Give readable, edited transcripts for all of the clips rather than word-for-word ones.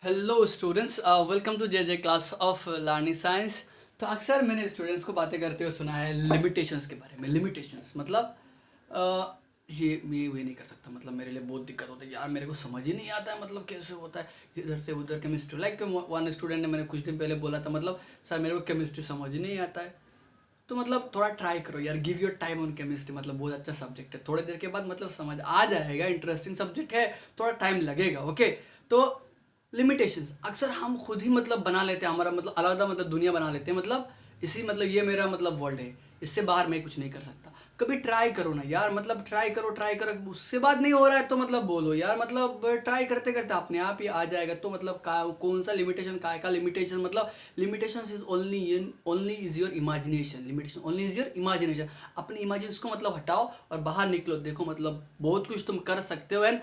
Hello students, welcome to J class of learning science. तो अक्सर मैंने स्टूडेंट्स को बातें करते हुए सुना है लिमिटेशंस के बारे में। लिमिटेशंस मतलब ये मैं ये नहीं कर सकता, मतलब मेरे लिए बहुत दिक्कत होती है यार, मेरे को समझ ही नहीं आता है मतलब कैसे होता है इधर से उधर केमिस्ट्री। लाइक वन स्टूडेंट ने मैंने कुछ दिन पहले बोला था, मतलब सर मेरे को केमिस्ट्री समझ ही नहीं आता है। तो मतलब थोड़ा ट्राई करो यार, give your time on chemistry, मतलब बहुत अच्छा सब्जेक्ट है। थोड़ी देर के बाद मतलब समझ आ जाएगा, इंटरेस्टिंग सब्जेक्ट है, थोड़ा टाइम लगेगा। ओके, तो लिमिटेशंस अक्सर हम खुद ही मतलब बना लेते हैं, हमारा मतलब अलग मतलब दुनिया बना लेते हैं। मतलब इसी मतलब ये मेरा मतलब वर्ल्ड है, इससे बाहर मैं कुछ नहीं कर सकता। कभी ट्राई करो ना यार, मतलब ट्राई करो, उससे बात नहीं हो रहा है तो मतलब बोलो यार, मतलब ट्राई करते करते अपने आप ही आ जाएगा। तो मतलब कौन सा लिमिटेशन, काय का लिमिटेशन, मतलब limitation is only is your imagination. Limitation only is your imagination. अपनी इमेजिनेशन को मतलब हटाओ और बाहर निकलो, देखो मतलब बहुत कुछ तुम कर सकते हो एंड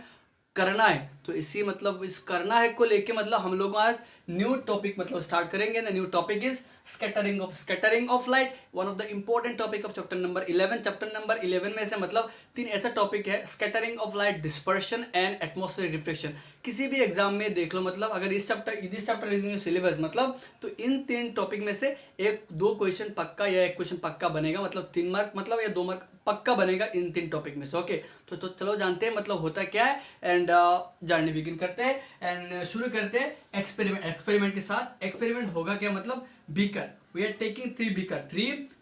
करना है। तो इसी मतलब इस करना है को लेके मतलब हम लोग आज न्यू टॉपिक मतलब स्टार्ट करेंगे। The new topic is scattering of light, one of the important topic of chapter number 11। Chapter number 11 में से मतलब 3 ऐसा टॉपिक है, scattering of light, dispersion and atmospheric reflection. किसी भी एग्जाम में देख लो, मतलब अगर इस चैप्टर इज इन सिलेबस मतलब, तो इन 3 टॉपिक में से 1-2 क्वेश्चन पक्का या 1 क्वेश्चन पक्का बनेगा, मतलब 3 मार्क मतलब या 2 मार्क पक्का बनेगा इन 3 टॉपिक में से। ओके, तो चलो जानते हैं मतलब होता क्या है एंड जानने बिगिन करते हैं एंड शुरू करते हैं एक्सपेरिमेंट के साथ। एक्सपेरिमेंट होगा क्या, मतलब beaker, we are taking 3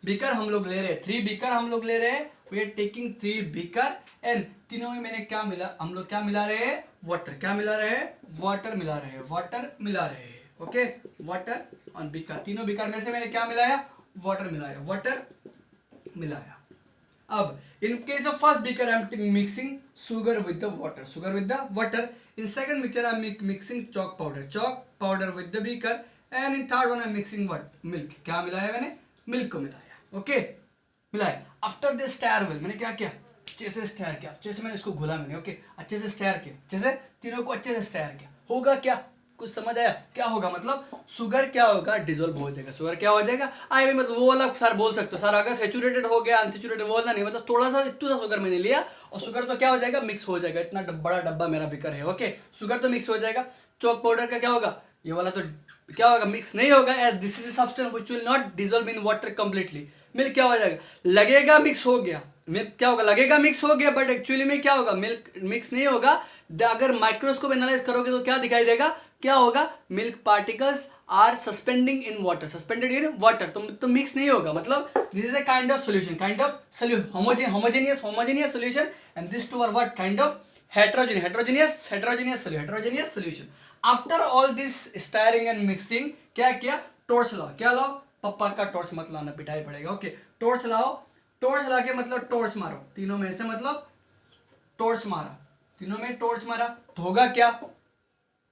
beaker हम लोग ले रहे हैं, 3 बीकर हम लोग ले रहे हैं। We are taking 3 beaker and तीनों में मैंने क्या मिला, हम लोग क्या मिला रहे हैं, वाटर। क्या मिला रहे हैं, वाटर मिला रहे हैं, वाटर मिला रहे हैं। ओके, वाटर और बीकर, तीनों बीकर में से मैंने क्या मिलाया, वाटर मिलाया, वाटर मिलाया। अब in case of first beaker I am mixing sugar with the water. In second mixture I am mixing chalk powder with the beaker, and in third one I am mixing what, milk. क्या मिलाया मैंने, milk को मिलाया। Okay, मिलाया। After this stair well मैंने क्या किया, अच्छे से स्टायर किया, अच्छे से मैंने इसको घोला मैंने। ओके, अच्छे से स्टायर किया, अच्छे से तीनों को अच्छे से स्टायर किया। होगा क्या, कुछ समझ आया क्या होगा, मतलब शुगर क्या होगा, डिजोल्व हो जाएगा। शुगर क्या हो जाएगा, आई भी मतलब वो वाला सर बोल सकते हो सर, अगर सेचुरेटेड हो गया अनसेचुरेटेड बोलना नहीं, मतलब थोड़ा सा इतना सा शुगर मैंने लिया और शुगर तो क्या हो जाएगा, मिक्स हो जाएगा। इतना बड़ा डब्बा मेरा बिकर है। ओके, शुगर तो मिक्स हो जाएगा। चॉक पाउडर का क्या होगा, ये वाला तो क्या होगा, मिक्स नहीं होगा, as this is substance which will not dissolve in water completely. Milk क्या हो जाएगा, लगेगा मिक्स हो गया, मिल्क क्या होगा, लगेगा मिक्स हो गया, बट एक्चुअली में क्या होगा, मिल्क मिक्स नहीं होगा। अगर माइक्रोस्कोप एनालाइज करोगे तो क्या दिखाई देगा, क्या होगा, milk particles are suspending in water, suspended in water. तो मिक्स नहीं होगा, मतलब this is a kind of solution, homogeneous solution, and this two are what, kind of heterogeneous solution. After all this stirring and mixing, क्या किया, torch लाओ। क्या लाओ, पप्पा का टॉर्च मत लाना, पिटाई पड़ेगा। ओके, टॉर्च लाओ, टॉर्च ला के मतलब टॉर्च मारो तीनों में से, मतलब टॉर्च मारा, तीनों में टॉर्च मारा तो होगा क्या,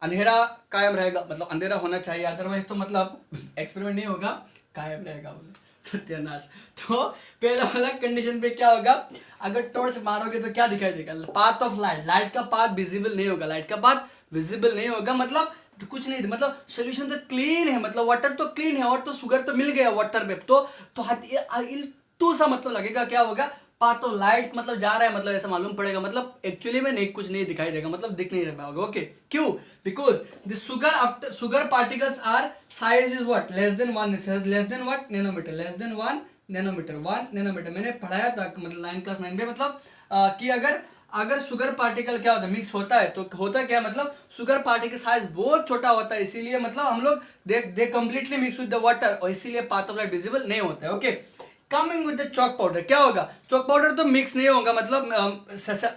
अंधेरा कायम रहेगा, मतलब अंधेरा होना चाहिए, अदरवाइज तो मतलब एक्सपेरिमेंट नहीं होगा, कायम रहेगा। बोले सत्यानाश। तो पहला वाला कंडीशन पे क्या होगा, अगर टॉर्च मारोगे तो क्या दिखाई देगा, पाथ ऑफ लाइट, लाइट का पाथ विजिबल नहीं होगा, लाइट का पाथ विजिबल नहीं होगा, मतलब तो कुछ नहीं, मतलब सोल्यूशन तो क्लीन है, मतलब वाटर तो क्लीन है और तो शुगर तो मिल गया वाटर में, तो सा मतलब लगेगा क्या होगा, पाथ ऑफ लाइट मतलब जा रहा है, मतलब ऐसा मालूम पड़ेगा, मतलब एक्चुअली में नहीं, कुछ नहीं दिखाई देगा, मतलब दिख नहीं पाओगे। ओके, क्यों, because the sugar particles are size is what, less than 1 nanometre, less than 1 nanometre. मैंने पढ़ाया था मतलब 9 क्लास 9 में, मतलब कि अगर शुगर पार्टिकल क्या होता है, मिक्स होता है तो होता क्या, मतलब शुगर पार्टिकल साइज बहुत छोटा होता है, इसीलिए मतलब हम लोग दे completely mix with the water, और इसीलिए पाथ ऑफ लाइट विजिबल नहीं होता है। Okay, coming with the chalk powder, क्या होगा, चॉक पाउडर तो मिक्स नहीं होगा, मतलब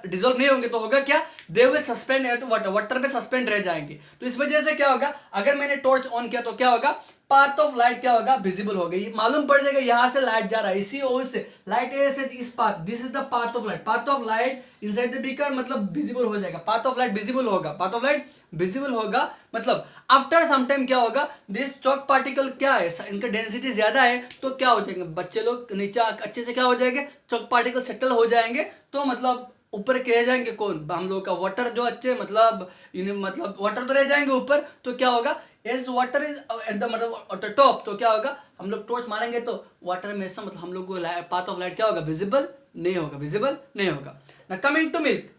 डिजोल्व नहीं होंगे, तो होगा क्या, they will suspend at water, water पे सस्पेंड रह जाएंगे। तो इस वजह से क्या होगा, अगर मैंने टॉर्च ऑन किया तो क्या होगा, पाथ ऑफ लाइट क्या होगा, विजिबल होगा, मालूम पड़ जाएगा यहां से लाइट जा रहा है, इसी ओर से लाइट से इस path, this is the path of light inside the beaker, मतलब विजिबल हो जाएगा, पाथ ऑफ लाइट विजिबल होगा, मतलब आफ्टर सम टाइम क्या होगा, दिस चॉक पार्टिकल क्या है, इनका डेंसिटी ज्यादा है, तो क्या हो जाएंगे बच्चे लोग नीचे अच्छे से क्या हो जाएंगे, चॉक पार्टिकल सेटल हो जाएंगे, तो मतलब ऊपर के रह जाएंगे कौन, हम लोग का वाटर जो अच्छे मतलब मतलब वाटर तो रह जाएंगे ऊपर, तो क्या होगा, as water is at the मतलब टॉप, तो क्या होगा, हम लोग टॉर्च मारेंगे तो वाटर में से मतलब हम लोग को पाथ ऑफ लाइट क्या होगा, विजिबल नहीं होगा। ना कमिंग टू मिल्क,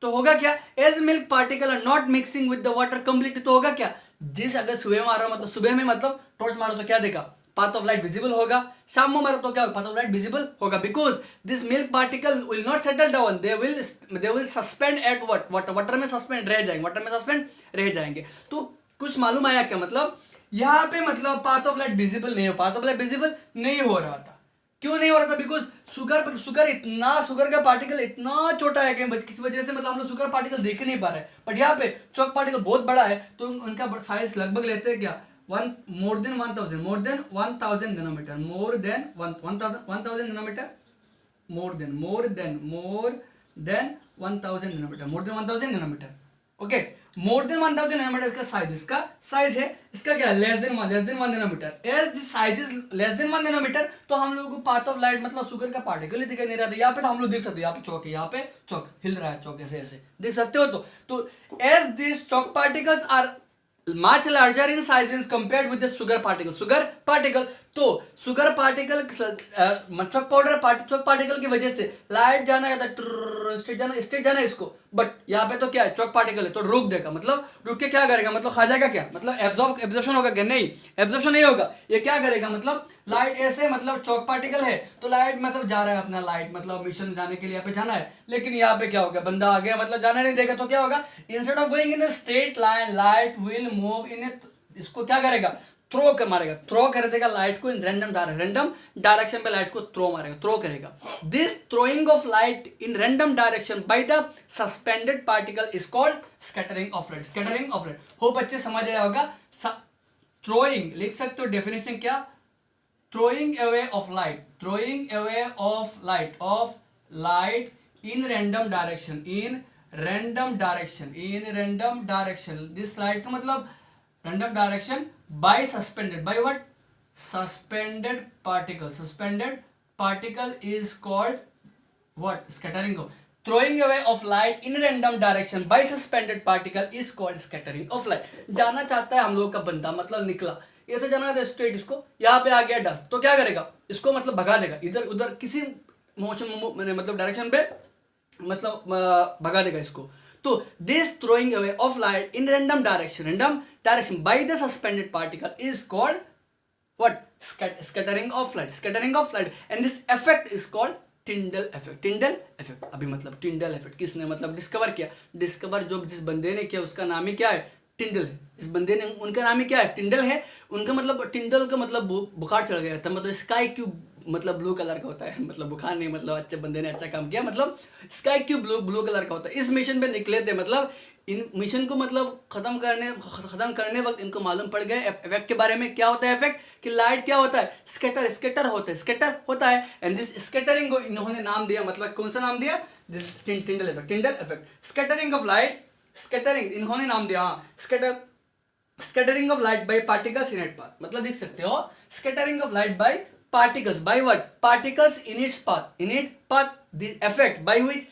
तो होगा क्या, as milk particle are not mixing with the water completely, तो होगा क्या, जिस अगर सुबह मारो मतलब सुबह में मतलब टॉर्च मारो तो क्या देखा, पाथ ऑफ लाइट विजिबल होगा, शाम में मारो तो क्या पाथ ऑफ लाइट विजिबल होगा, because this milk particle will not settle down, they will suspend at water में सस्पेंड रह जाएंगे, वाटर में सस्पेंड रह जाएंगे। तो कुछ मालूम आया क्या, मतलब यहाँ पे मतलब पाथ ऑफ लाइट विजिबल नहीं हो, पाथ ऑफ लाइट विजिबल नहीं हो रहा था। क्यों नहीं हो रहा था, बिकॉज शुगर का पार्टिकल इतना छोटा है कि किस वजह से मतलब हम लोग शुगर पार्टिकल देख नहीं पा रहे हैं। बट यहाँ पे चॉक पार्टिकल बहुत बड़ा है, तो उनका साइज लगभग लेते हैं क्या, more than 1000 nanometre, more than 1000 nanometre, more than 1000 nanometre. Okay, more than 1000 nanometre इसका साइज है, इसका क्या है, less than 1 nanometre. As this size is less than 1 nanometre, तो हम लोगों को पाथ ऑफ लाइट मतलब शुगर का पार्टिकल ही दिखाई नहीं रहा था। यहाँ पे तो हम लोग देख सकते हैं, यहाँ पे चौक है, यहाँ पे चौक हिल रहा है, चौक ऐसे ऐसे देख सकते हो। तो as this chalk particles are much larger in size as compared with the sugar particle, तो शुगर पार्टिकल चॉक पार्टिकल की वजह से लाइट जाना है, स्ट्रेट जाना है इसको, बट यहाँ पे तो क्या है, चॉक पार्टिकल है, तो रुक देगा, मतलब रुक के क्या करेगा, मतलब खा जाएगा क्या, मतलब एब्जॉर्प्शन होगा क्या, नहीं एब्जॉर्प्शन नहीं होगा। ये क्या करेगा, मतलब लाइट ऐसे मतलब चॉक पार्टिकल है तो लाइट मतलब जा रहा है अपना, लाइट मतलब मिशन जाने के लिए यहाँ पे जाना है, लेकिन यहाँ पे क्या होगा, बंदा आ गया मतलब जाना नहीं देगा, तो क्या होगा, instead of going in a straight line light will move in a, इसको क्या करेगा, थ्रो कर देगा लाइट को इन रैंडम डायरेक्शन पे, लाइट को थ्रो करेगा। This throwing of light in random direction by the suspended particle is called scattering of light. Hope अच्छे समझ आया होगा। थ्रोइंग लिख सकते हो, डेफिनेशन क्या, throwing away of light in random direction this light का मतलब random direction by what, suspended particle is called what, scattering of, throwing away of light in random direction by suspended particle is called scattering of light। जाना चाहता है हम लोग का बंदा, मतलब निकला ऐसे जाना था स्ट्रेट, इसको यहाँ पे आ गया डस्ट, तो क्या करेगा, इसको मतलब भगा देगा इधर उधर किसी मोशन मतलब डायरेक्शन पे, मतलब भगा देगा इसको। तो this throwing away of light in random direction by the suspended particle is called what, scattering of light and this effect is called Tyndall effect. अभी मतलब टिंडल इफेक्ट किसने मतलब डिस्कवर किया, जो जिस बंदे ने किया उसका नाम ही क्या है, टिंडल है। इस बंदे ने, उनका नाम ही क्या है, टिंडल है। उनका मतलब टिंडल का मतलब बुखार चढ़ गया था, मतलब स्काई क्यूब मतलब ब्लू कलर का होता है, मतलब बुखार नहीं, मतलब अच्छे बंदे ने अच्छा काम किया, मतलब स्काई क्यूब ब्लू कलर का होता है। इस मिशन पे निकले थे, मतलब इन मिशन को मतलब खत्म करने वक्त इनको मालूम पड़ गया इफेक्ट के बारे में। क्या होता है इफेक्ट, कि लाइट क्या होता है, स्कैटर होता है एंड दिस स्कैटरिंग को इन्होंने नाम दिया, मतलब कौन सा नाम दिया, this Tyndall effect. Scattering of light, इन्होंने नाम दिया, हाँ, scattering of light by particles in it path, मतलब देख सकते हो, scattering of light by particles, by what, particles in its path, the effect by which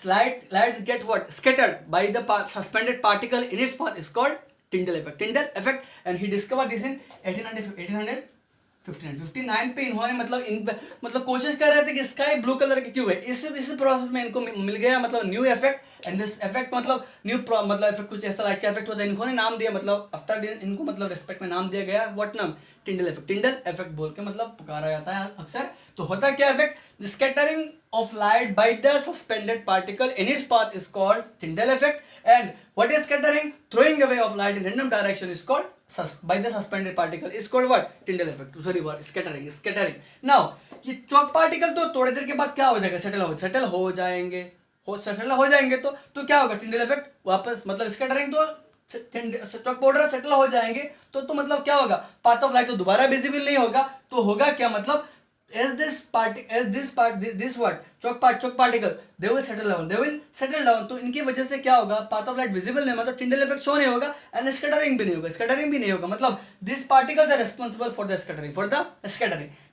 light get what, scattered by the suspended particle in its path is called Tyndall effect and he discovered this in 1859 पे इन्होंने मतलब कोशिश कर रहे थे कि sky blue colour की क्यों है। इस प्रोसेस में इनको मिल गया मतलब new effect and this effect मतलब मतलब इफेक्ट कुछ ऐसा लाइट का इफेक्ट होता है, इन्होंने नाम दिया, मतलब आफ्टर इनको मतलब रिस्पेक्ट में नाम दिया गया, व्हाट नाम, टिंडल इफेक्ट बोल के मतलब पुकारा जाता है अक्सर। तो होता क्या effect, the scattering of light by the suspended particle in its path is called Tyndall effect and what is scattering, throwing away of light in random direction is called by the suspended particle is called what, Tyndall effect, sorry what, scattering। now ये chalk particle तो थोड़ी देर के बाद क्या हो जाएगा, settle हो जाएंगे तो क्या होगा, टिंडल इफेक्ट वापस मतलब स्कैटरिंग तो चॉक पाउडर सेटल हो जाएंगे तो मतलब क्या होगा, पाथ ऑफ लाइट तो दोबारा विजिबल नहीं होगा, तो होगा क्या, मतलब this what, chalk particle they will settle down, तो इनकी वजह से क्या होगा, पाथ ऑफ लाइट विजिबल नहीं, मतलब टिंडल इफेक्ट शो नहीं होगा एंड स्कैटरिंग भी नहीं होगा, मतलब this particles are responsible for the scattering.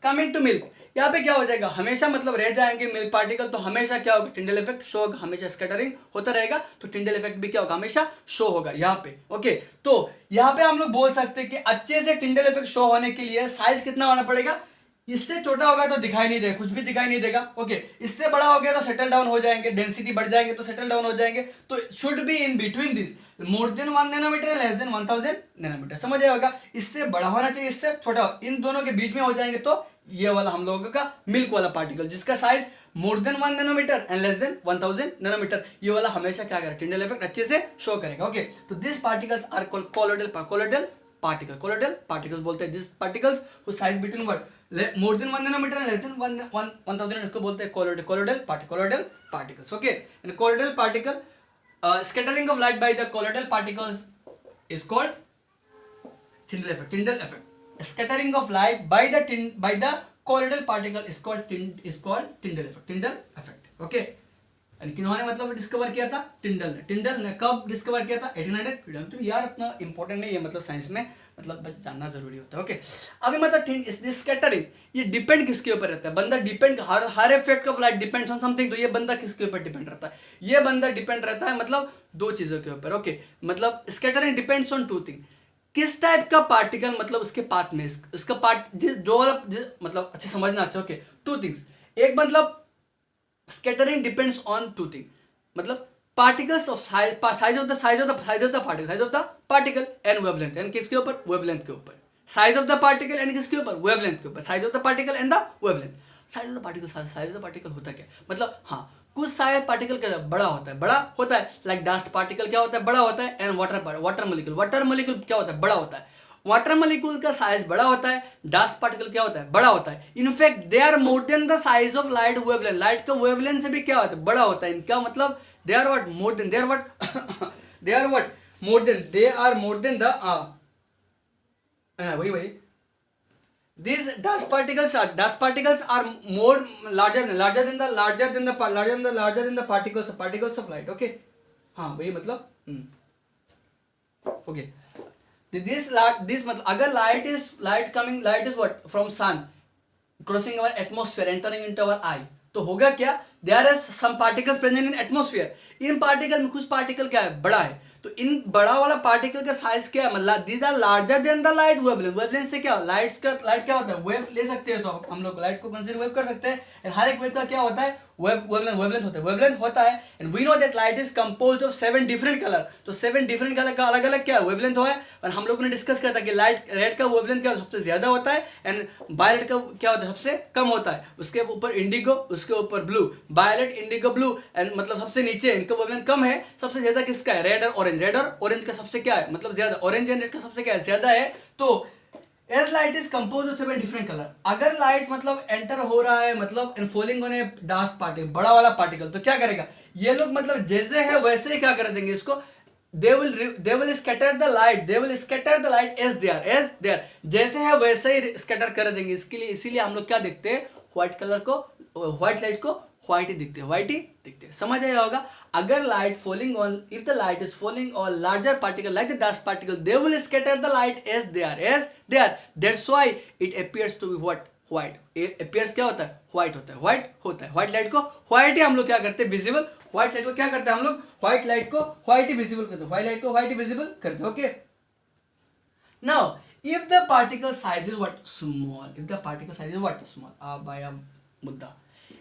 Coming to milk, यहाँ पे क्या हो जाएगा, हमेशा मतलब रह जाएंगे मिल्क पार्टिकल, तो हमेशा क्या होगा, टिंडल इफेक्ट शो होगा, हमेशा स्कैटरिंग होता रहेगा, तो टिंडल इफेक्ट भी क्या होगा, हमेशा शो होगा यहाँ पे। ओके, तो यहाँ पे हम लोग बोल सकते हैं कि अच्छे से टिंडल इफेक्ट शो होने के लिए साइज कितना होना पड़ेगा, इससे छोटा होगा तो दिखाई नहीं देगा, कुछ भी दिखाई नहीं देगा। ओके, इससे बड़ा हो गया तो सेटल डाउन हो जाएंगे, डेंसिटी बढ़ जाएंगे तो सेटल डाउन हो जाएंगे, तो should be in between this, more than 1 nanometre less than 1000 nanometre, समझ आया होगा। इससे बड़ा होना चाहिए, इससे छोटा, इन दोनों के बीच में हो जाएंगे तो ये वाला हम लोगों का मिल्क वाला पार्टिकल जिसका size more than 1 nanometre and less than 1000 nanometre, ये वाला हमेशा क्या करेगा, टिंडल इफेक्ट अच्छे से शो करेगा। ओके, तो this particles are called colloidal particle, colloidal particles बोलते हैं this particles who size between what more than 1 nanometre and less than 1000, इसको बोलते हैं colloidal particles. Okay, and colloidal particle scattering of light by the colloidal particles is called Tyndall effect. Scattering of light by the colloidal particle is called Tyndall effect. Okay, and किन्होंने मतलब discover किया था, टिंडल ने कब discover किया था, 1800। तो यार इतना इंपॉर्टेंट नहीं है, मतलब साइंस में मतलब बस जानना जरूरी होता है। ओके, अभी मतलब स्कैटरिंग ये डिपेंड किसके ऊपर रहता है, बंदा depend, her effect of light depends on something, तो ये बंदा किसके ऊपर डिपेंड रहता है, ये बंदा डिपेंड रहता है मतलब दो चीजों के ऊपर। ओके, मतलब scattering depends on two thing, किस टाइप का पार्टिकल, मतलब उसके पाथ में इसका पार्ट जो वाला मतलब अच्छे समझना अच्छा। ओके, टू थिंग्स, एक मतलब scattering depends on two things, मतलब particles of size of the particle and wavelength, and किसके ऊपर, wavelength के ऊपर, size of the particle and किसके ऊपर, wavelength के ऊपर, size of the particle and the wavelength, size of the particle होता क्या, मतलब हाँ कुछ साइज पार्टिकल क्या बड़ा होता है, लाइक डस्ट पार्टिकल क्या होता है, बड़ा होता है, एंड वाटर मोलिक्यूल क्या होता है, बड़ा होता है। वाटर मॉलिक्यूल का साइज बड़ा होता है, डस्ट पार्टिकल क्या होता है, बड़ा होता है। In fact they are more than the size of light wavelength, light का वेवलेंथ से भी क्या होता है, बड़ा होता है। इनका मतलब they are what more than, they are more than the वही these dust particles are more larger than the particles of light. Okay, हाँ वही मतलब okay, this मतलब अगर light is what from sun crossing our atmosphere entering into our eye, तो होगा क्या, there are some particles present in atmosphere, in particle में कुछ पार्टिकल क्या है, बड़ा है, तो इन बड़ा वाला पार्टिकल का साइज क्या है, मतलब these are larger than the light wavelength से क्या, लाइट क्या होता है, वेव ले सकते हैं, तो हम लोग लाइट को कंसीडर वेव कर सकते हैं। हर एक वेव का क्या होता है, वेवलेंथ होता है। And we know that light is composed of 7 different colour, तो 7 डिफरेंट कलर का अलग अलग क्या वेवलेंथ है। और हम लोगों ने डिस्कस किया था कि लाइट रेड का वेवलेंथ क्या सबसे ज्यादा होता है, एंड वायलेट का क्या होता है, सबसे कम होता है। उसके ऊपर इंडिगो, उसके ऊपर blue, violet, indigo, blue, and मतलब सबसे नीचे इनका वेवलेंथ कम है। सबसे ज्यादा किसका है, रेड और ऑरेंज का सबसे क्या है, मतलब ज्यादा, ऑरेंज एंड रेड का सबसे क्या है, ज्यादा है। तो as light is compose of 7 different colour, अगर लाइट मतलब एंटर हो रहा है, मतलब in falling on a dust particle, बड़ा वाला पार्टिकल, तो क्या करेगा ये लोग, मतलब जैसे है वैसे ही क्या कर देंगे इसको, they will scatter the light as they are, जैसे है वैसे ही स्कैटर कर देंगे। इसके लिए इसीलिए हम लोग क्या देखते हैं, व्हाइट कलर को, व्हाइट लाइट को व्हाइट ही दिखते हैं, समझ आया होगा। अगर light falling on, if the light is falling on larger particle like the dust particle, they will scatter the light as they are, that's why it appears to be white, appears क्या होता है, white होता है। White light को white ही हम लोग क्या करते हैं, विजिबल, व्हाइट लाइट को क्या करते हैं हम लोग, व्हाइट लाइट को व्हाइट ही विजिबल करते हैं। Okay, now if the particle size is what small, by मुद्दा,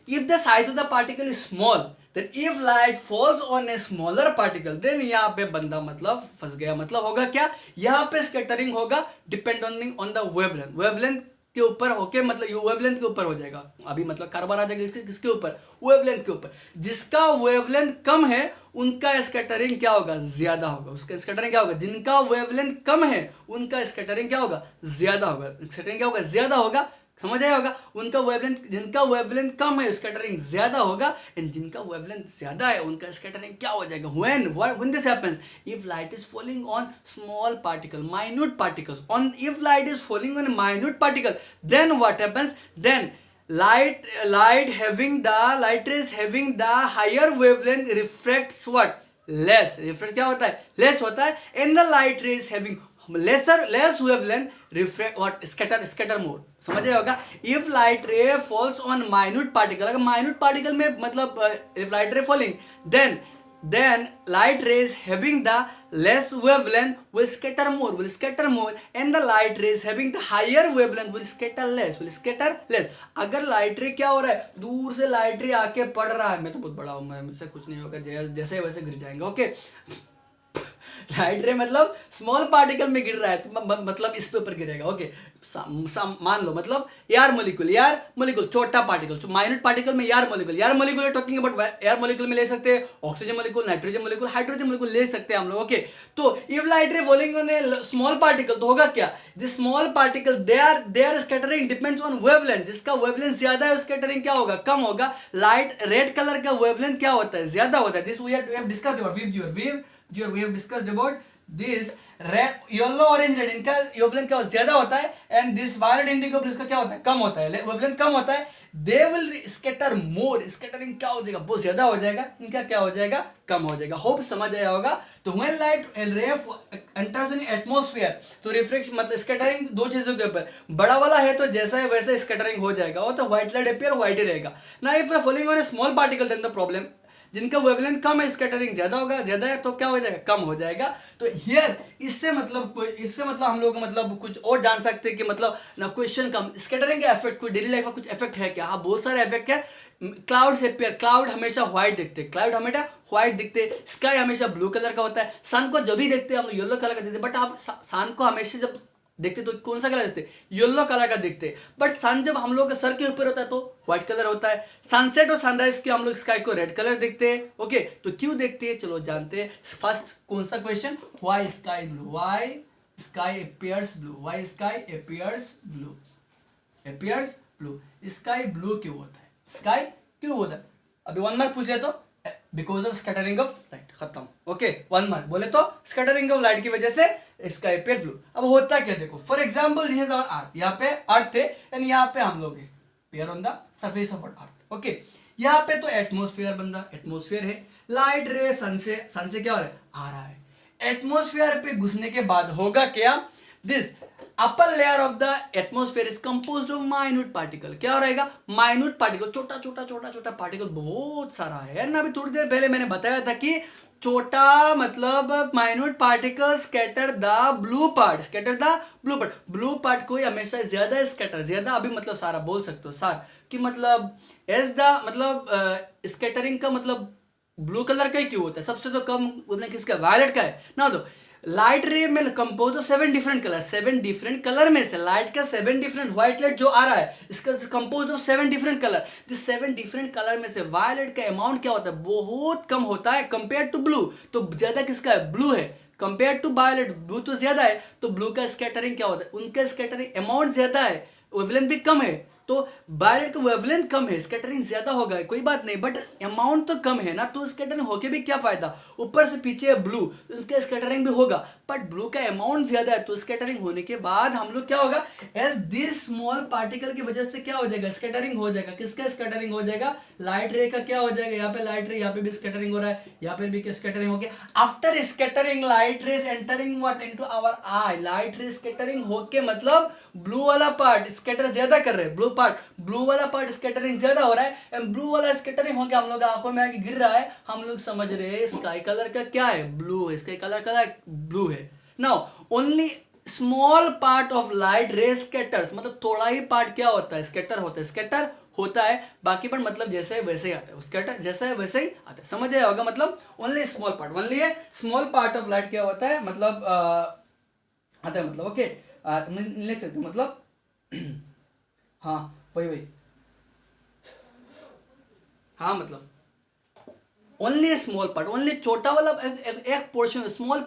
if the size of the particle is small, then if light falls on a smaller particle, then यहाँ पे बंदा मतलब फंस गया। मतलब होगा क्या, यहाँ पे स्कैटरिंग होगा डिपेंडिंग ऑन द वेवलेंथ के ऊपर, ओके, मतलब ये वेवलेंथ के ऊपर हो जाएगा। अभी मतलब कारबार आ जाएगा किसके ऊपर, वेवलेंथ के ऊपर। जिसका वेवलेंथ कम है उनका स्कैटरिंग क्या होगा, ज्यादा होगा। उसका स्कैटरिंग क्या होगा, जिनका वेवलेंथ कम है उनका स्कैटरिंग क्या होगा, ज्यादा होगा। स्कैटरिंग क्या होगा, ज्यादा होगा, समझ आया होगा। उनका वेवलेंथ, जिनका वेवलेंथ कम है स्कैटरिंग ज्यादा होगा, एंड जिनका वेवलेंथ ज्यादा है उनका स्कैटरिंग क्या हो जाएगा। when this happens, if light is falling on small particle, minute particles, if light is falling on a minute particle, then what happens, then light rays having the higher wavelength refracts what, less, refracts क्या होता है, less होता है, and the light rays having less wavelength refract what, scatter more, समझ आया होगा। if light ray falls on minute particle, अगर minute particle में मतलब if light ray falling, then light rays having the less wavelength will scatter more, and the light rays having the higher wavelength will scatter less। अगर light ray क्या हो रहा है, दूर से light ray आके पड़ रहा है, मैं तो बहुत बड़ा हूँ, मुझसे कुछ नहीं होगा, जैसे वैसे गिर जाएंगे। ओके, लाइट रे मतलब स्मॉल पार्टिकल में गिर रहा है तो मतलब इस पे ऊपर गिरेगा। ओके, मान लो मतलब एयर मोलिक्यूल छोटा पार्टिकल, माइन्यूट पार्टिकल में air molecule talking about air molecule में ले सकते हैं, oxygen molecule, nitrogen molecule, hydrogen molecule ले सकते हैं हम लोग। ओके, तो if light ray falling on a small particle तो होगा क्या, this small particle they are scattering depends on wavelength, जिसका वेवलेंथ ज्यादा है स्कैटरिंग क्या होगा, कम होगा। लाइट रेड कलर का वेवलेंथ क्या होता है, ज्यादा होता है। This we have discussed about we have discussed about this red yellow orange red, इनका वेवलेंथ क्या ज्यादा होता है, and this violet indigo blue इसका क्या होता है, कम होता है, वेवलेंथ कम होता है। दे विल स्कैटर मोर, स्कैटरिंग क्या हो जाएगा, बहुत ज्यादा हो जाएगा, इनका क्या हो जाएगा, कम हो जाएगा। होप समझ आया होगा। तो व्हेन लाइट रे एंटर्स इन एटमॉस्फेयर तो रिफ्लेक्शन मतलब स्कैटरिंग दो चीजों के ऊपर, बड़ा वाला है तो जैसा है वैसा स्कैटरिंग हो जाएगा, और तो व्हाइट लाइट अपीयर व्हाइट ही रहेगा ना। If we are following on a small particle then the problem, जिनका वेवलेंथ कम है स्कैटरिंग ज्यादा होगा, ज्यादा है तो क्या हो जाएगा, कम हो जाएगा। तो हियर इससे मतलब हम लोग मतलब कुछ और जान सकते हैं कि मतलब ना क्वेश्चन कम स्कैटरिंग का इफेक्ट कोई डेली लाइफ का कुछ इफेक्ट है क्या, हाँ बहुत सारे इफेक्ट है। क्लाउड से क्लाउड हमेशा व्हाइट दिखते, स्काई हमेशा ब्लू कलर का होता है, सन को जब भी देखते हैं हम लोग येलो कलर का देखते हैं, बट आप सन को हमेशा जब देखते तो कौन सा कलर देखते, येलो कलर का देखते। बट सन जब हम लोग सर के ऊपर होता है तो व्हाइट कलर होता है। सनसेट और सनराइज के हम लोग स्काई को रेड कलर देखते हैं। ओके, तो क्यों देखते हैं, चलो जानते हैं। फर्स्ट कौन सा question, why sky blue, why sky appears blue, why sky appears blue, sky blue क्यों होता है, स्काई क्यों होता है। अभी 1 मार्क पूछ लिया तो because of scattering of light, खत्म। ओके, 1 मार्क बोले तो स्कैटरिंग ऑफ लाइट की वजह से स्काई अपीयर्स ब्लू। अब होता क्या, देखो for example this is our earth, यहाँ पे अर्थ है एंड यहाँ पे हम लोग हैं on the surface of earth. Okay, यहाँ पे तो एटमॉस्फेयर है, लाइट रे सन से क्या हो रहा है, आ रहा है। एटमॉस्फेयर पे घुसने के बाद होगा क्या, this upper layer of the atmosphere is composed of minute particle, क्या रहेगा, माइन्यूट पार्टिकल, छोटा पार्टिकल बहुत सारा है ना। अभी थोड़ी देर पहले मैंने बताया था कि छोटा मतलब minute particle scatter the blue part को हमेशा ज्यादा स्कैटर, ज्यादा अभी मतलब सारा बोल सकते हो सर कि मतलब एज द मतलब स्कैटरिंग का मतलब ब्लू कलर का ही क्यों होता है, सबसे तो कम किसका, वायलेट का है ना। तो लाइट रे में compose of 7 different colour, 7 different colour में से लाइट का 7 डिफरेंट व्हाइट लाइट जो आ रहा है इसका compose of 7 different colour. This 7 different colour में से वायलेट का अमाउंट क्या होता है, बहुत कम होता है कंपेयर टू ब्लू। तो ज्यादा किसका है, ब्लू है, कंपेयर टू वायलेट ब्लू तो ज्यादा है। तो ब्लू का स्कैटरिंग क्या होता है, उनका स्कैटरिंग अमाउंट ज्यादा है, वेवलेंथ भी कम है। तो वायलेट का वेवलेंथ कम है, स्कैटरिंग ज्यादा होगा, कोई बात नहीं, बट अमाउंट तो कम है ना, तो स्कैटरिंग होके भी क्या फायदा। ऊपर से पीछे ब्लू, उसका स्कैटरिंग भी होगा, बट ब्लू का अमाउंट ज्यादा है, तो स्कैटरिंग होने के बाद हम लोग क्या होगा, एज दिस स्मॉल पार्टिकल की वजह से क्या हो जाएगा, स्कैटरिंग हो जाएगा। किसका स्कैटरिंग हो जाएगा, लाइट रे का क्या हो जाएगा, यहाँ पे लाइट रे, यहाँ पे भी स्कैटरिंग हो रहा है, यहाँ पे भी स्कैटरिंग हो गया। After scattering light rays entering what into our eye, light ray scattering होके मतलब ब्लू वाला पार्ट स्कैटर ज्यादा कर रहे हैं, ब्लू वाला पार्ट स्कैटरिंग ज्यादा हो रहा है, एंड ब्लू वाला स्कैटरिंग होकर हम लोग आंखों में आके गिर रहा है। हम लोग समझ रहे हैं स्काई कलर का क्या है, ब्लू है, स्काई कलर का ब्लू है। Now only small part of light रे स्कैटर्स, मतलब थोड़ा ही पार्ट क्या होता है, स्कैटर होता है, बाकी पर मतलब जैसे है वैसे ही आता है, स्कैटर जैसा है वैसे ही आता है। समझ आया होगा, मतलब only small part of light क्या होता है, मतलब आता है, मतलब ओके लिख सकते हो, मतलब हाँ वही हाँ, मतलब ओनली स्मॉल पार्ट, ओनली छोटा वाला एक पोर्शन, स्मॉल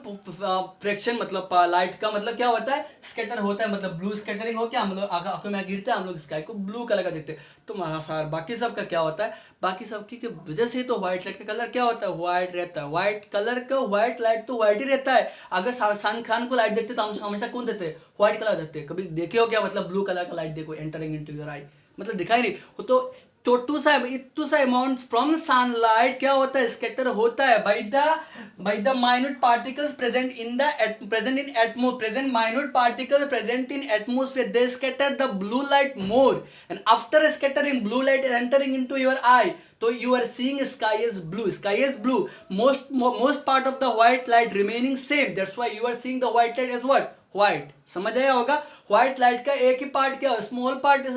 फ्रैक्शन, मतलब लाइट का मतलब क्या होता है, स्कैटर होता है, मतलब ब्लू स्कैटरिंग हो क्या, हम लोग आंखों में गिरता है, हम लोग स्काई को ब्लू कलर का देखते हैं। तो सर बाकी सब का क्या होता है, बाकी सब की वजह से तो व्हाइट लाइट का कलर क्या होता है, व्हाइट रहता है, व्हाइट कलर का व्हाइट लाइट तो व्हाइट ही रहता है। अगर सन खान को लाइट देखते तो हम हमेशा कौन देते हैं, व्हाइट कलर देखते हैं। कभी देखे हो क्या, मतलब ब्लू कलर का लाइट देखो एंटरिंग इनटू योर आई, मतलब दिखाई नहीं वो तो इतू सा अमाउंट फ्रॉम सनलाइट क्या होता है, स्कैटर होता है by the minute particles present in atmosphere, they scatter the blue light more, and after scattering blue light entering into your eye, तो you are seeing sky is blue, most part of the white light remaining same, that's why you are seeing the white light as what, white. समझ आया होगा। White light का एक ही part क्या, small part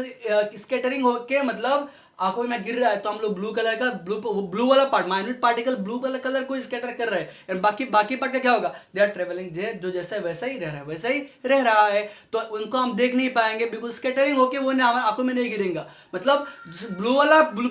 scattering होके मतलब आंखों में गिर रहा है, तो हम लोग ब्लू कलर का ब्लू वाला पार्ट, माइन्यूट पार्टिकल ब्लू वाला कलर को स्कैटर कर रहे हैं, एंड बाकी पार्ट का क्या होगा, दे आर ट्रेवलिंग, जो जैसा है वैसा ही रह रहा है, वैसा ही रह रहा है, तो उनको हम देख नहीं पाएंगे बिकॉज स्कैटरिंग होके वो हमारे आंखों में नहीं गिरेगा। मतलब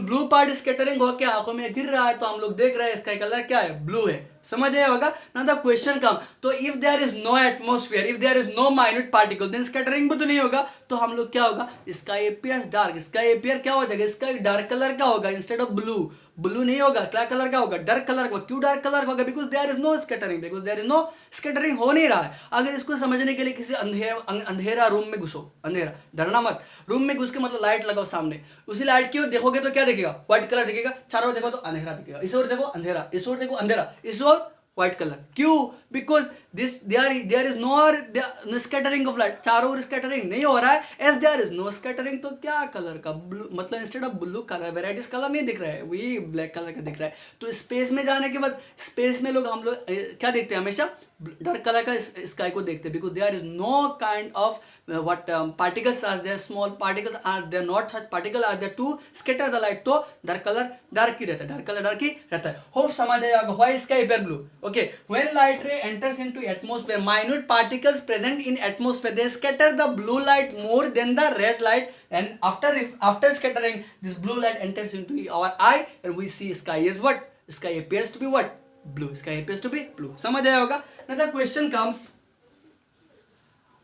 ब्लू पार्ट स्कैटरिंग होके आंखों में गिर रहा है, तो हम लोग देख रहे हैं इसका कलर क्या है, ब्लू है। समझ आया होगा ना। द क्वेश्चन कम, तो if there is no atmosphere, if there is no minute particle, then scattering भी तो नहीं होगा, तो हम लोग क्या होगा, sky appears dark, sky appear क्या हो जाएगा, इसका डार्क कलर क्या होगा, इंस्टेड ऑफ ब्लू, ब्लू नहीं होगा, क्या कलर क्या होगा, डार्क कलर का। क्यों डार्क कलर होगा, because there is no scattering, because there is no scattering हो नहीं रहा है। अगर इसको समझने के लिए किसी अंधेरा रूम में घुसो, अंधेरा, डरना मत, रूम में घुस के मतलब लाइट लगाओ सामने, उसी लाइट की ओर देखोगे तो क्या दिखेगा, व्हाइट कलर दिखेगा, चारों ओर देखो तो अंधेरा दिखेगा, इस ओर देखो अंधेरा, इस ओर देखो अंधेरा, इस ओर व्हाइट कलर। क्यों, because this there is no scattering of light, चारों ओर स्कैटरिंग नहीं हो रहा है, as there is no scattering, तो क्या कलर का, ब्लू, मतलब instead of blue colour varieties colour नहीं दिख रहा है, वही ब्लैक कलर का दिख रहा है। तो स्पेस में जाने के बाद, स्पेस में हम लोग क्या देखते हैं, हमेशा डार्क कलर का स्काई को देखते हैं, because there is no kind of what particles are there, small particles are there, not such particle are there to scatter the light, तो डार्क कलर डार्क ही रहता है, डार्क कलर डार्क ही रहता है। Hope समझ आएगा, why sky appear blue, okay, when light ray enters into atmosphere, minute particles present in atmosphere, they scatter the blue light more than the red light, and after scattering, this blue light enters into our eye and we see sky is what, sky appears to be what, blue, sky appears to be blue। समझ आया होगा। now the question comes,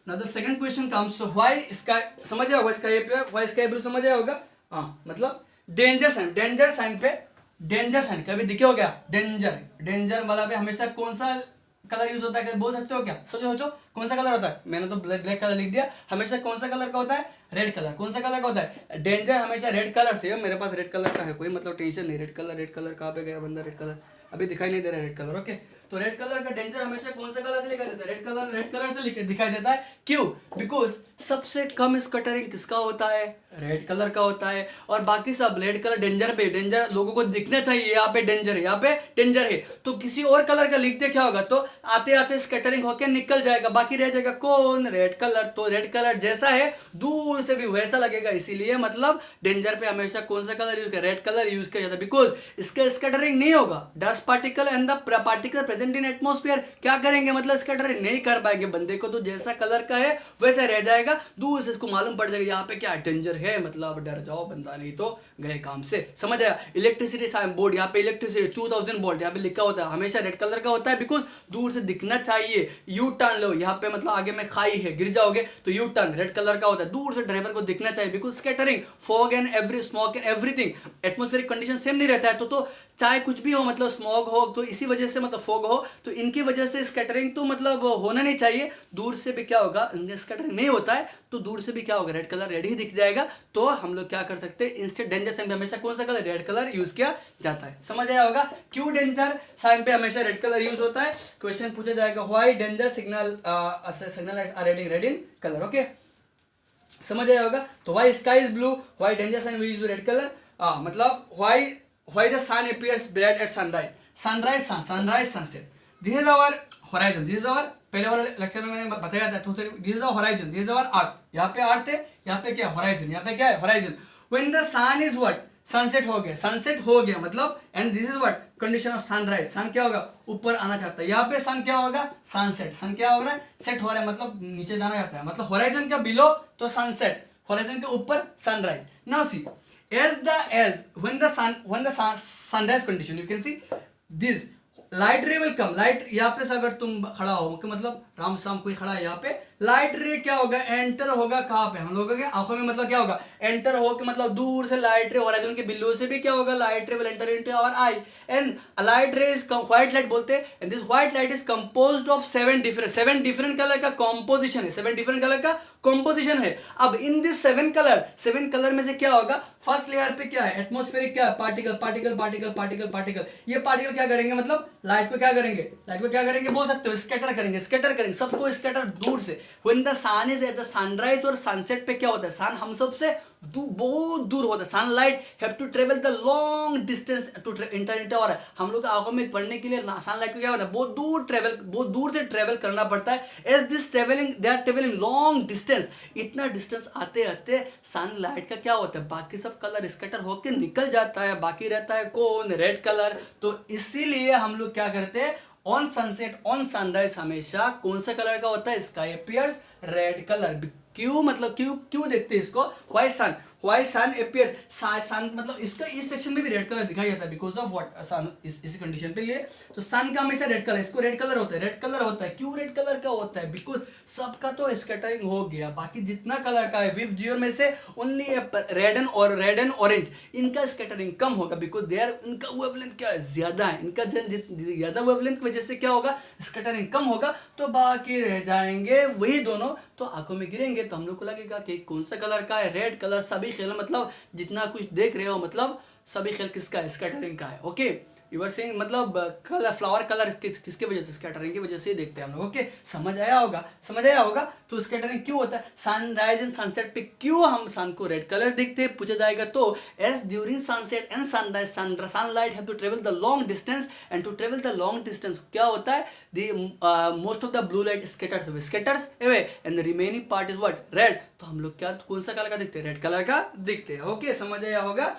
now the second question comes, so why sky, समझ आया होगा, sky appear, why sky blue समझ आया होगा। हाँ, मतलब डेंजर साइन पे, डेंजर साइन कभी दिखे हो क्या, डेंजर वाला पे हमेशा कौन सा कलर यूज होता है, बोल सकते हो क्या, सोचो कौन सा कलर होता है, मैंने तो ब्लैक कलर लिख दिया, हमेशा कौन सा कलर का होता है, रेड कलर। कौन सा कलर का होता है, डेंजर हमेशा रेड कलर से, मेरे पास रेड कलर का है, कोई मतलब टेंशन नहीं, रेड कलर कहाँ पे गया बंदा, रेड कलर अभी दिखाई नहीं दे रहा है, रेड कलर, ओके। तो रेड कलर का डेंजर हमेशा कौन सा कलर से लिखा देता है, रेड कलर से दिखाई देता है। क्यों, बिकॉज सबसे कम स्कैटरिंग किसका होता है, रेड कलर का होता है, और बाकी सब रेड कलर डेंजर लोगों को दिखना चाहिए, यहाँ पे डेंजर है, यहाँ पे डेंजर है, तो किसी और कलर का लिख दे क्या होगा, तो आते आते स्कैटरिंग होकर निकल जाएगा, बाकी रह जाएगा कौन, रेड कलर। तो रेड कलर जैसा है दूर से भी वैसा लगेगा, इसीलिए मतलब डेंजर पे हमेशा कौन सा कलर यूज किया, रेड कलर यूज किया जाता है, बिकॉज इसका स्कैटरिंग नहीं होगा। Dust particle and the particle present in atmosphere क्या करेंगे, मतलब स्कैटरिंग नहीं कर पाएंगे, बंदे को तो जैसा कलर का है वैसा रह जाएगा, दूर से इसको मालूम पड़ जाएगा यहाँ पे क्या डेंजर है, मतलब डर जाओ बंदा, नहीं तो गए काम से। समझ आया। इलेक्ट्रिसिटी बोर्ड, यहाँ पे इलेक्ट्रिसिटी 2000 वोल्ट यहाँ पे लिखा होता है, हमेशा रेड कलर का होता है, बिकॉज दूर से दिखना चाहिए। यू टर्न लो, यहाँ पे मतलब आगे में खाई है, गिर जाओगे तो यू टर्न रेड कलर का होता है, दूर से ड्राइवर को दिखना चाहिए, because scattering, fog and smoke and everything, atmospheric condition same नहीं रहता है, तो चाहे कुछ भी हो, मतलब स्मॉग हो तो इसी वजह से, मतलब फॉग हो तो इनकी वजह से स्कैटरिंग तो मतलब होना नहीं चाहिए। दूर से भी क्या होगा, स्कैटरिंग नहीं होता है तो दूर से भी क्या होगा, रेड कलर रेड ही दिख जाएगा। तो हम लोग क्या कर सकते हैं, इंस्टेड डेंजर साइन पे हमेशा कौन सा कलर, रेड कलर यूज किया जाता है। समझ आया होगा क्यों डेंजर साइन पे हमेशा रेड कलर यूज होता है। क्वेश्चन पूछा जाएगा, why danger signal lights are red in colour, okay, समझ आया होगा। तो why sky is blue, why danger sign we use red colour, मतलब why the sun appears bright at sunrise sunset, this is our horizon, this is our, पहले वाले lecture में मैंने बताया था, this is our horizon, this is our earth, यहाँ पे अर्थ है, यहाँ पे क्या होराइजन, यहाँ पे क्या है horizon. When the sun is what, sunset हो गया मतलब, and this is what condition of sunrise, sun क्या होगा, ऊपर आना चाहता है, यहाँ पे सन क्या होगा, सनसेट, सन क्या हो रहा है, सेट हो रहा है, मतलब नीचे जाना चाहता है, मतलब होराइजन का बिलो तो सनसेट, होराइजन के ऊपर sunrise. Now see when the sunrise condition, you can see this light ray will come, light यहाँ पे से अगर तुम खड़ा हो कि मतलब राम शाम कोई खड़ा है यहाँ पे, लाइट रे क्या होगा, एंटर होगा कहाँ पे, हम लोगों के आंखों में, मतलब क्या होगा, एंटर हो के मतलब दूर से लाइट रे होराइजन के बिलो से भी क्या होगा, light ray will enter into our eye, and light ray is white light बोलते हैं, and this white light is composed of seven different colour का कॉम्पोजिशन है, 7 डिफरेंट कलर का कॉम्पोजिशन है। अब इन दिस 7 कलर में से क्या होगा, फर्स्ट लेयर पे क्या है, एटमॉस्फेरिक क्या है, पार्टिकल, ये पार्टिकल क्या करेंगे, मतलब लाइट को क्या करेंगे बोल सकते हो, स्कैटर करेंगे, सबको स्कैटर दूर से, when the sun is at the sunrise और सनसेट पे क्या होता है, सन हम सबसे बहुत दूर होता है, sunlight have to travel the long distance to enter enter और हम लोग आंखों में पढ़ने के लिए सनलाइट को क्या होता है, बहुत दूर से ट्रेवल करना पड़ता है। As this travelling they are travelling long distance, इतना डिस्टेंस आते आते सनलाइट का क्या होता है, बाकी सब कलर स्कैटर होकर निकल जाता है, बाकी रहता है कौन, रेड कलर। तो इसीलिए हम लोग क्या करते हैं, ऑन सनसेट ऑन सनराइज हमेशा कौन सा कलर का होता है, स्काई अपीयर्स रेड कलर। क्यों मतलब क्यों देखते हैं इसको, व्हाई सन अपीयर, सन मतलब इसका इस सेक्शन में भी रेड कलर दिखाई जाता है बिकॉज ऑफ व्हाट, सन इसी कंडीशन पे लिए तो सन का हमेशा रेड कलर, इसको रेड कलर होता है। क्यों रेड कलर का होता है, बिकॉज सबका तो स्कैटरिंग हो गया, बाकी जितना कलर का है विव जियो में से ओनली रेड एंड ऑरेंज इनका स्कैटरिंग कम होगा बिकॉज दे आर, इनका वेवलेंथ क्या है, ज्यादा है, इनका ज्यादा वेवलेंथ की वजह से क्या होगा, स्कैटरिंग कम होगा, तो बाकी रह जाएंगे वही दोनों, तो आंखों में गिरेंगे तो हम लोग को लगेगा कि कौन सा कलर का है, रेड कलर। सभी खेल मतलब जितना कुछ देख रहे हो मतलब सभी खेल किसका है, स्कैटरिंग का है। ओके यू आर सेइंग मतलब कलर, फ्लावर कलर किसके वजह से, स्कैटरिंग की वजह से ही देखते हैं हम लोग। ओके समझ आया होगा। तो स्कैटरिंग क्यों होता है, सनराइज एंड सनसेट पे क्यों हम सन को रेड कलर देखते हैं, पूछा जाएगा तो as during sunset and sunrise sunlight have to travel the long distance and to travel the long distance क्या होता है, most of the blue light scatters away and the remaining part is what, red. तो हम लोग क्या कौन सा colour का दिखते हैं, रेड कलर का दिखते हैं। ओके समझ आया होगा।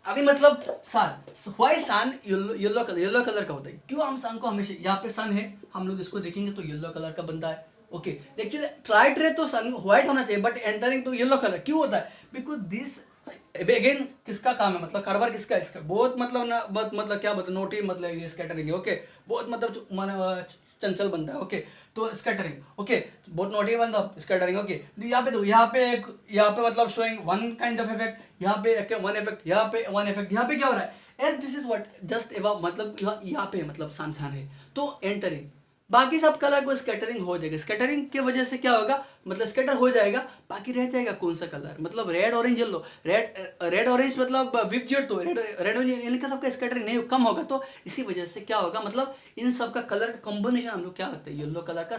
अभी मतलब सन, व्हाई सन येलो कलर का होता है, क्यों हम सन को हमेशा, यहाँ पे सन है हम लोग इसको देखेंगे तो येलो कलर का बनता है। ओके एक्चुअली राइट रे तो सन व्हाइट होना चाहिए बट एंटरिंग तो येलो कलर क्यों होता है, बिकॉज दिस अगेन किसका काम है, मतलब कारवार किसका है, इसका बहुत मतलब ना, बहुत मतलब क्या बोलते नोटी मतलब ये स्कैटरिंग है। ओके बहुत मतलब चंचल बनता है। ओके तो स्कैटरिंग, ओके बहुत नोटी बनता है स्कैटरिंग। ओके यहाँ पे तो यहाँ पे मतलब showing one kind of effect, यहाँ पे वन इफेक्ट, यहाँ पे वन इफेक्ट, यहाँ पे क्या हो रहा है, as this is what just एवा मतलब यहाँ पे मतलब सन है तो एंटरिंग, बाकी सब कलर को स्कैटरिंग हो जाएगा, स्कैटरिंग की वजह से क्या होगा, मतलब स्कैटर हो जाएगा, बाकी रह जाएगा कौन सा कलर, मतलब red orange yellow, red orange मतलब विव तो रेड ऑरेंज इनका सबका स्कैटरिंग नहीं कम होगा, तो इसी वजह से क्या होगा, मतलब इन सब का कलर का कॉम्बिनेशन हम लोग क्या लगता है, येलो कलर का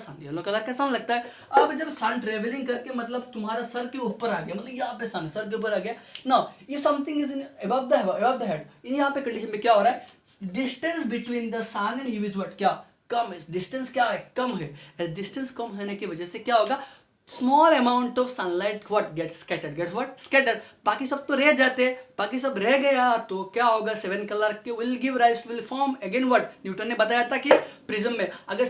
सन लगता है। अब जब सन ट्रेवलिंग करके मतलब तुम्हारा सर के ऊपर आ गया, मतलब यहाँ पे सन सर के ऊपर आ गया ना, ये something is in above the head, यहाँ पे कंडीशन में क्या हो रहा है, distance between the sun and you is what, क्या कम है, डिस्टेंस क्या है, कम है। डिस्टेंस कम होने की वजह से क्या होगा, small amount of sunlight what gets scattered, बाकी सब तो रह जाते हैं, बाकी सब रह गया तो क्या होगा, सेवन कलर के will give rise will form again what, Newton ने बताया था कि प्रिज्म में अगर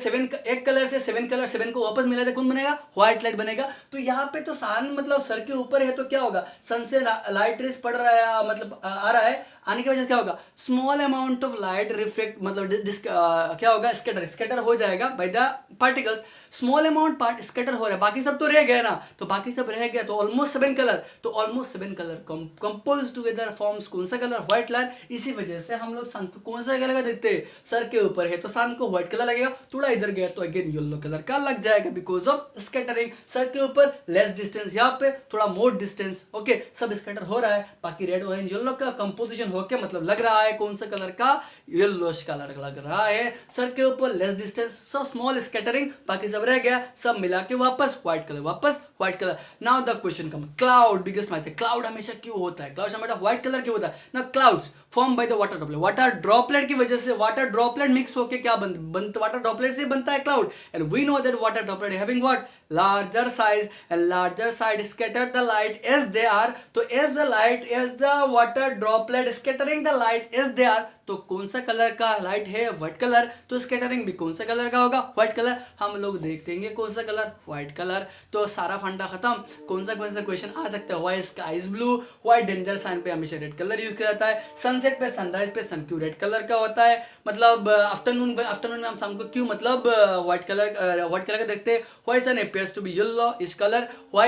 एक कलर से सेवन को वापस मिला तो कौन बनेगा, व्हाइट लाइट बनेगा। तो यहाँ पे तो सन मतलब सर के ऊपर है तो क्या होगा, सन से लाइट रेस पड़ रहा है, मतलब आ रहा है, आने की वजह से क्या होगा, small amount of light reflect मतलब क्या होगा, स्कैटर हो जाएगा by the particles, small amount part scatter हो रहा है, बाकी सब तो रह गया ना, तो बाकी सब रह गया तो almost seven colour compose together forms कौन सा कलर, व्हाइट कलर। इसी वजह से हम लोग सन को कौन सा कलर का देखते हैं, सर के ऊपर है तो सन को व्हाइट कलर लगेगा, थोड़ा इधर गया तो अगेन येलो कलर का लग जाएगा बिकॉज ऑफ स्कैटरिंग, सर के ऊपर लेस डिस्टेंस, यहाँ पे थोड़ा मोर डिस्टेंस। ओके सब स्कैटर हो रहा है, बाकी रेड ऑरेंज येलो का कंपोजिशन होके मतलब लग रहा है कौन सा कलर का, येलोश कलर लग रहा है, सर के ऊपर लेस डिस्टेंस, सब स्मॉल स्कैटरिंग, बाकी सब रह गया, सब मिला के वापस white colour. Now the question come, cloud biggest math है, क्लाउड हमेशा क्यों होता है, क्लाउड हमेशा व्हाइट कलर क्यों होता है ना, clouds form by the water droplet की वजह से, वाटर ड्रॉपलेट मिक्स होके क्या वाटर ड्रॉपलेट से बनता है cloud, and we know that water droplet having what, larger size and larger side scatter the light as they are, तो as the water droplet scattering the light as they are, तो कौन सा colour का light है, white colour, तो scattering भी कौन सा कलर का होगा, व्हाइट कलर। हम लोग देखते हैं कौन सा कलर, व्हाइट कलर। तो सारा फंडा खत्म, कौन सा क्वेश्चन आ सकता है, why sky is blue, why danger sign पे हमेशा रेड कलर यूज किया जाता है, सनसेट पे सनराइज पे सन क्यों रेड कलर का होता है, मतलब आफ्टरनून में हम शाम को क्यों मतलब व्हाइट कलर का देखते हैं, why sun appears to be yellow is color, why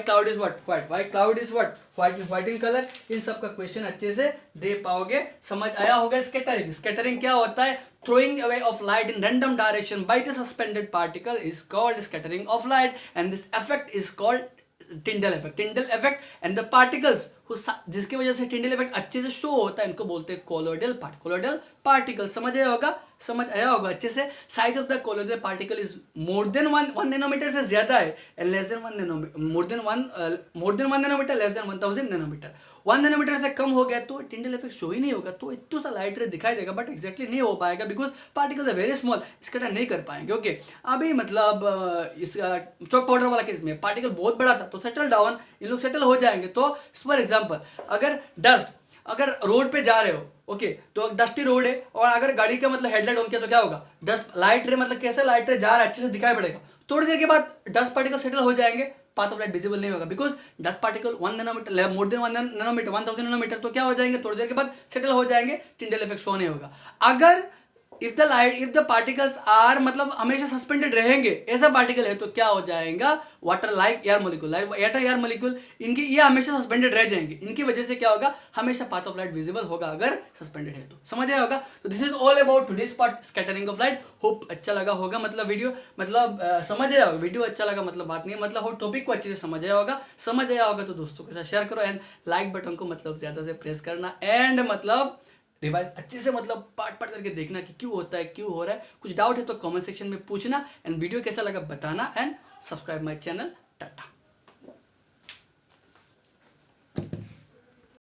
cloud is what, white in color। इन सब का क्वेश्चन अच्छे से दे पाओगे, समझ आया होगा। स्कैटरिंग क्या होता है, throwing away of light in random direction by the suspended particle is called scattering of light, and this effect is called Tyndall effect and the particles जिसकी वजह से टिंडल इफेक्ट अच्छे से शो होता है, इनको बोलते हैं कोलोइडल पार्टिकल। समझ आया होगा। समझ आया होगा अच्छे से। Size of the colloidal particle is more than 1 nanometre से ज्यादा है and less than 1 nanometre, more than 1 nanometre, less than 1000 nanometre. 1 nanometre से कम हो गया तो टिंडल इफेक्ट शो ही नहीं होगा, तो इतना सा लाइट रे दिखाई देगा बट एक्जैक्टली नहीं हो पाएगा बिकॉज पार्टिकल वेरी स्मॉल, इसका नहीं कर पाएंगे। ओके अभी मतलब इस चॉक पाउडर वाला केस में पार्टिकल बहुत बड़ा था तो सेटल डाउन, इन लोग सेटल हो जाएंगे। तो फॉर एग्जाम्पल अगर डस्ट, अगर रोड पे जा रहे हो ओके तो डस्टी रोड है और अगर गाड़ी का मतलब हेडलाइट ऑन किया तो क्या होगा, डस्ट लाइट रे मतलब कैसे लाइट रे जा रहा है अच्छे से दिखाई पड़ेगा, थोड़ी देर के बाद डस्ट पार्टिकल सेटल हो जाएंगे, पाथ ऑफ लाइट विजिबल नहीं होगा because dust particle 1 nanometre, more than 1 nanometre, 1000 nanometre, तो क्या हो जाएंगे, थोड़ी देर के बाद सेटल हो जाएंगे, टिंडल इफेक्ट शो नहीं होगा। अगर इफ द पार्टिकल्स आर मतलब हमेशा सस्पेंडेड रहेंगे, ऐसा पार्टिकल है तो क्या हो जाएगा, water like air molecule, air molecule इनकी ये हमेशा सस्पेंडेड रह जाएंगे, इनकी वजह से क्या होगा, हमेशा पाथ ऑफ लाइट विजिबल होगा अगर सस्पेंडेड है तो। समझ आया होगा। तो this is all about today's part scattering of light. Hope अच्छा लगा होगा, मतलब वीडियो मतलब समझ आया होगा, वीडियो अच्छा लगा मतलब बात नहीं है, मतलब हो टॉपिक को अच्छे से समझ आया होगा। समझ आया होगा तो दोस्तों के साथ शेयर करो एंड लाइक बटन को मतलब ज्यादा से प्रेस करना एंड मतलब रिवाइज अच्छे से मतलब पार्ट करके देखना कि क्यों होता है, क्यों हो रहा है। कुछ डाउट है तो कमेंट सेक्शन में पूछना एंड वीडियो कैसा लगा बताना and subscribe my channel. Tata.